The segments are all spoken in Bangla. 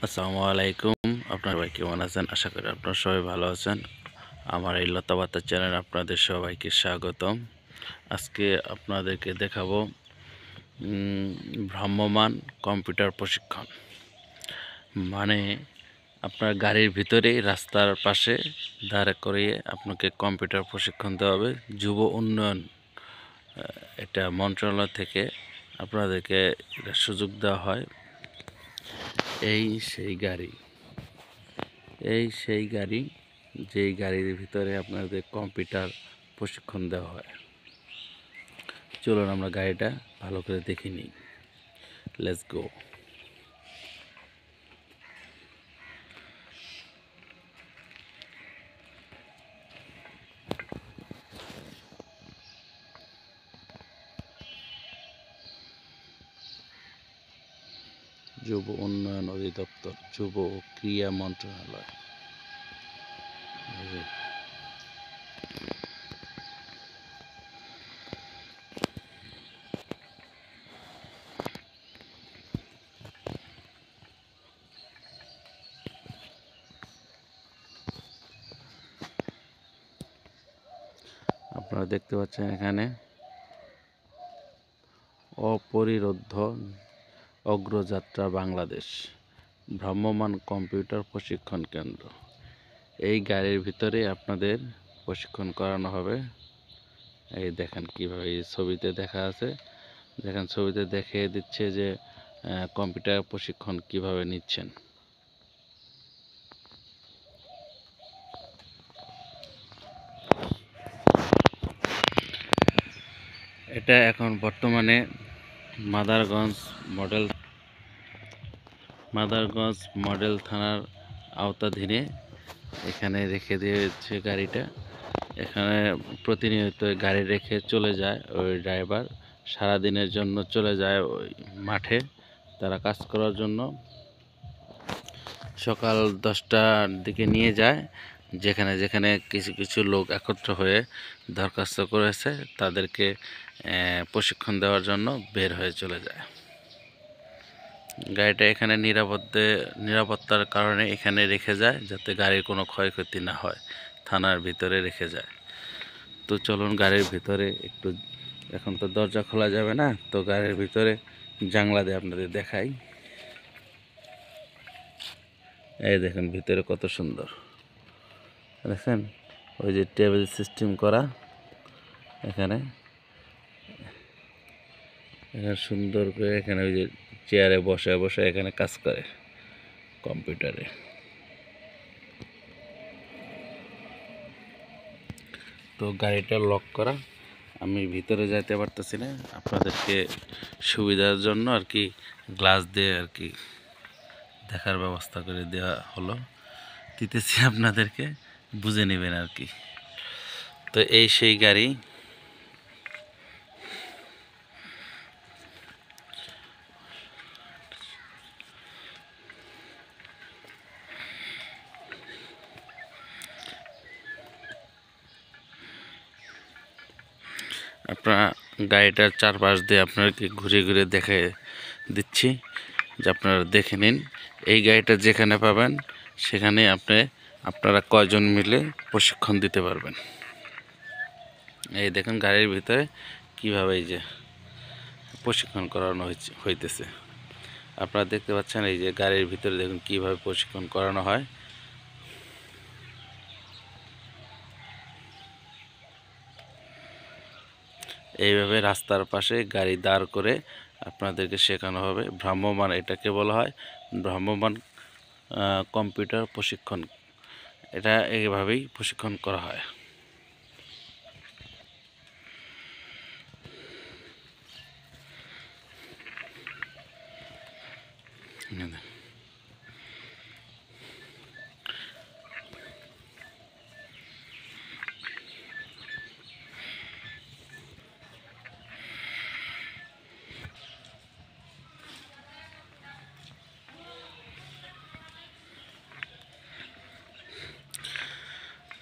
আসসালামু আলাইকুম। আপনারা সবাই কেমন আছেন? আশা করি আপনারা সবাই ভালো আছেন। আমার এই লতাপাতা চ্যানেলে আপনাদের সবাইকে স্বাগতম। আজকে আপনাদেরকে দেখাবো ভ্রাম্যমাণ কম্পিউটার প্রশিক্ষণ। মানে আপনার গাড়ির ভিতরেই রাস্তার পাশে দাঁড় করিয়ে আপনাকে কম্পিউটার প্রশিক্ষণ দেওয়া হবে। যুব উন্নয়ন এটা মন্ত্রণালয় থেকে আপনাদেরকে এটা সুযোগ দেওয়া হয়। এই সেই গাড়ি যেই গাড়ির ভিতরে আপনাদের কম্পিউটার প্রশিক্ষণ দেওয়া হয়। চলুন আমরা গাড়িটা ভালো করে দেখে নিই। Let's go. যুব উন্নয়ন অধিদপ্তর, যুব ও ক্রীড়া মন্ত্রণালয়। আপনারা দেখতে পাচ্ছেন এখানে অপরিরোধ্য অগ্রযাত্রা বাংলাদেশ ভ্রাম্যমাণ কম্পিউটার প্রশিক্ষণ কেন্দ্র। এই গাড়ির ভিতরে আপনাদের প্রশিক্ষণ করানো হবে। এই দেখেন কিভাবে এই ছবিতে দেখা আছে, দেখেন ছবিতে দেখিয়ে দিচ্ছে যে কম্পিউটার প্রশিক্ষণ কিভাবে নিচ্ছেন। এটা এখন বর্তমানে মাদারগঞ্জ মডেল থানার আওতাধীনে এখানে রেখে দিয়েছে গাড়িটা। এখানে প্রতিনিয়ত গাড়ি রেখে চলে যায় ওই ড্রাইভার, সারাদিনের জন্য চলে যায় ওই মাঠে তারা কাজ করার জন্য। সকাল 10টার দিকে নিয়ে যায়, যেখানে যেখানে কিছু কিছু লোক একত্র হয়ে দরখাস্ত করেছে তাদেরকে প্রশিক্ষণ দেওয়ার জন্য বের হয়ে চলে যায়। গাড়িটা এখানে নিরাপত্তার কারণে এখানে রেখে যায়, যাতে গাড়ির কোনো ক্ষয়ক্ষতি না হয়। থানার ভিতরে রেখে যায়। তো চলুন গাড়ির ভিতরে একটু, এখন তো দরজা খোলা যাবে না, তো গাড়ির ভিতরে জানলা দিয়ে আপনাদের দেখাই। এই দেখেন ভিতরে কত সুন্দর, দেখেন ওই যে টেবিল সিস্টেম করা, এখানে সুন্দর করে এখানে ওই যে চেয়ারে বসে বসে এখানে কাজ করে কম্পিউটারে। তো গাড়িটা লক করা, আমি ভিতরে যাইতে পারতেছি না, আপনাদেরকে সুবিধার জন্য আর কি গ্লাস দিয়ে আর কি দেখার ব্যবস্থা করে দেওয়া হলো, দিতেছি আপনাদেরকে, বুঝে নেবেন আর কি। তো এই সেই গাড়ি। আপনার গাড়িটার চারপাশ দিয়ে আপনাকে ঘুরে ঘুরে দেখে দিচ্ছি, যে আপনারা দেখে নিন। এই গাড়িটা যেখানে পাবেন সেখানে আপনারা কয়জন মিলে প্রশিক্ষণ দিতে পারবেন। এই দেখুন গাড়ির ভিতরে কিভাবে এই যে প্রশিক্ষণ করানো হইতেছে। আপনারা দেখতে পাচ্ছেন এই যে গাড়ির ভিতরে দেখুন কিভাবে প্রশিক্ষণ করানো হয়। এইভাবে রাস্তার পাশে গাড়ি দাঁড় করে আপনাদেরকে শেখানো হবে। ভ্রাম্যমাণ, এটাকে বলা হয় ভ্রাম্যমাণ কম্পিউটার প্রশিক্ষণ। এটা এইভাবেই প্রশিক্ষণ করা হয়।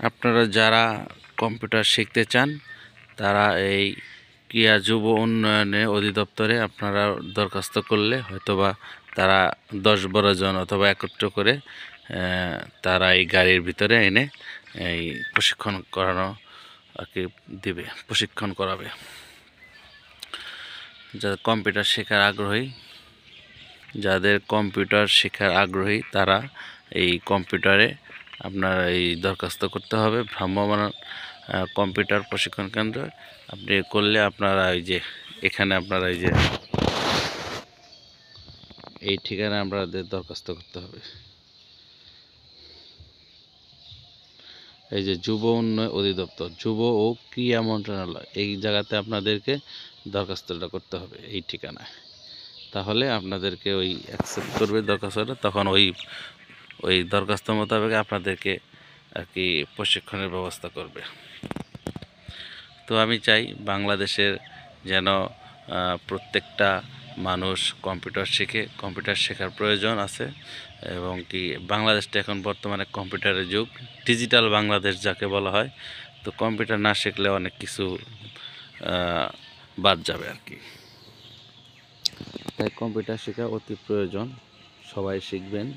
আপনারা যারা কম্পিউটার শিখতে চান তারা এই ক্রিয়া যুব উন্নয়নে অধিদপ্তরে আপনারা দরখাস্ত করলে হয়তোবা তারা 10-12 জন অথবা একত্র করে তারা এই গাড়ির ভিতরে এনে এই প্রশিক্ষণ করানো আর কি দিবে, প্রশিক্ষণ করাবে। যারা কম্পিউটার শেখার আগ্রহী তারা এই কম্পিউটারে আপনার এই দরখাস্ত করতে হবে ভ্রাম্যমাণ কম্পিউটার প্রশিক্ষণ কেন্দ্র। আপনি করলে আপনারা এখানে আপনারা এই ঠিকানায় আপনাদের দরখাস্ত করতে হবে। এই যে যুব উন্নয়ন অধিদপ্তর, যুব ও ক্রীড়া মন্ত্রণালয়, এই জায়গাতে আপনাদেরকে দরখাস্তটা করতে হবে এই ঠিকানায়। তাহলে আপনাদেরকে ওই অ্যাকসেপ্ট করবে দরখাস্তটা, তখন ওই দরখাস্ত মোতাবেক আপনাদেরকে আর কি প্রশিক্ষণের ব্যবস্থা করবে। তো আমি চাই বাংলাদেশের যেন প্রত্যেকটা মানুষ কম্পিউটার শেখে। কম্পিউটার শেখার প্রয়োজন আছে এবং কি বাংলাদেশটা এখন বর্তমানে কম্পিউটারের যুগ, ডিজিটাল বাংলাদেশ যাকে বলা হয়। তো কম্পিউটার না শিখলে অনেক কিছু বাদ যাবে আর কি। তাই কম্পিউটার শেখা অতি প্রয়োজন, সবাই শিখবেন।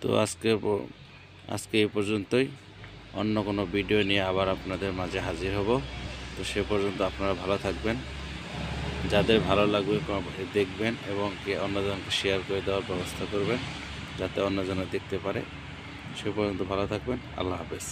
তো আজকে এই পর্যন্তই। অন্য কোনো ভিডিও নিয়ে আবার আপনাদের মাঝে হাজির হব। তো সে পর্যন্ত আপনারা ভালো থাকবেন। যাদের ভালো লাগবে দেখবেন এবং কি অন্যজনকে শেয়ার করে দেওয়ার ব্যবস্থা করবেন যাতে অন্যজনে দেখতে পারে। সে পর্যন্ত ভালো থাকবেন। আল্লাহ হাফেজ।